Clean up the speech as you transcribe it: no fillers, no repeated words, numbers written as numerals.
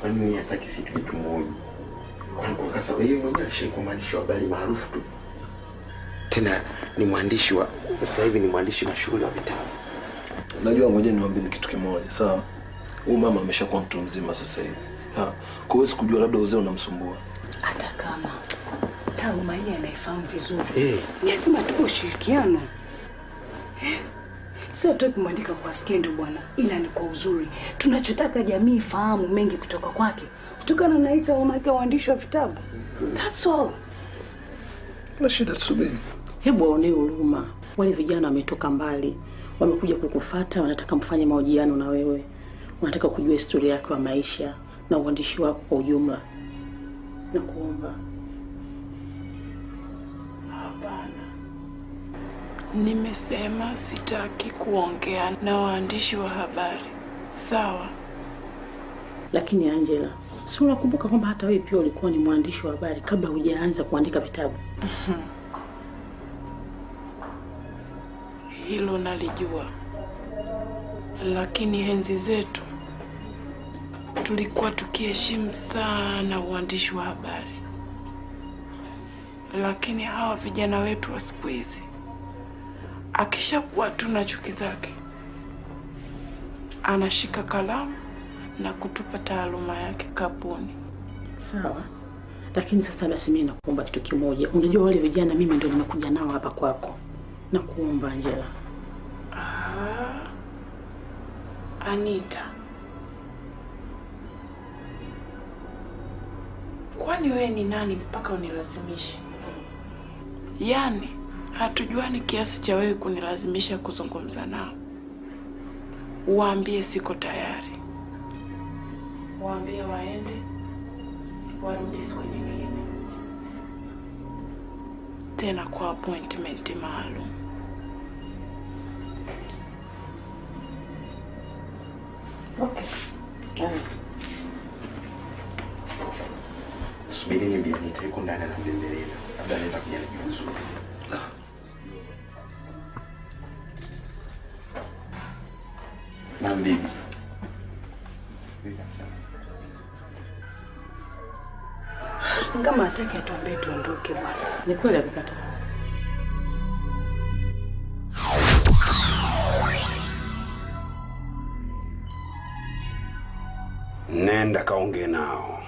Kwa nini hataki sisi tumuone? Kwa sababu yeye mwenyewe alishakuwa mwandishi wa habari maarufu tu. Tena ni mwandishi wa sasa hivi ni mwandishi mashuhuri wa vitabu. Unajua ngoja niwaambie kitu kimoja, sawa? Huyu mama ameshakuwa mtu mzima sasa hivi. Kwa hiyo sikujua labda uzee unamsumbua. Hata kama taaluma hii anaifahamu vizuri. Lazima tupe ushirikiano. Sio tu kumwandika kwa skendo bwana, ila ni kwa uzuri. Tunachotaka jamii ifahamu mengi kutoka kwake. Kutokana na taaluma yake waandishi wa vitabu. That's all. La shida tusubiri. Hebu waone huruma. Wale vijana wametoka mbali. Wamekuja kukufuata, wanataka mfanye mahojiano na wewe. Wanataka kujua historia yako ya maisha na uandishi wako kwa ujumla. Na kuomba. Hapana. Nimesema sitaki kuongea na waandishi wa habari. Sawa? Lakini Angela, si unakumbuka kwamba hata wewe pia ulikuwa ni mwandishi wa habari kabla hujaanza kuandika vitabu? Hilo nalijua. Lakini enzi zetu tulikuwa tukiheshimu sana uandishi wa habari. Lakini hawa vijana wetu wa siku hizi, akishakuwa tu na chuki zake, anashika kalamu na kutupa taaluma yake kapuni. Sawa. Lakini sasa basi mimi nakuomba kitu kimoja. Unajua wale vijana mimi ndio nimekuja nao hapa kwako. Na kuomba Angela. Anita. Kwani wewe ni nani mpaka unilazimishe? Yaani, hatujuani kiasi cha wewe kunilazimisha kuzungumza nao. Waambie siko tayari. Waambie waende, warudi siku nyingine. Tena kwa appointment maalum. Okay. Subiri ni bibi nitaiko ndani na mbembeleza. Labda anaweza kuja na vizuri. Na bibi. Kama hataki atuambie tuondoke bwana. Ni kweli akikataa. Nenda kaongee nao.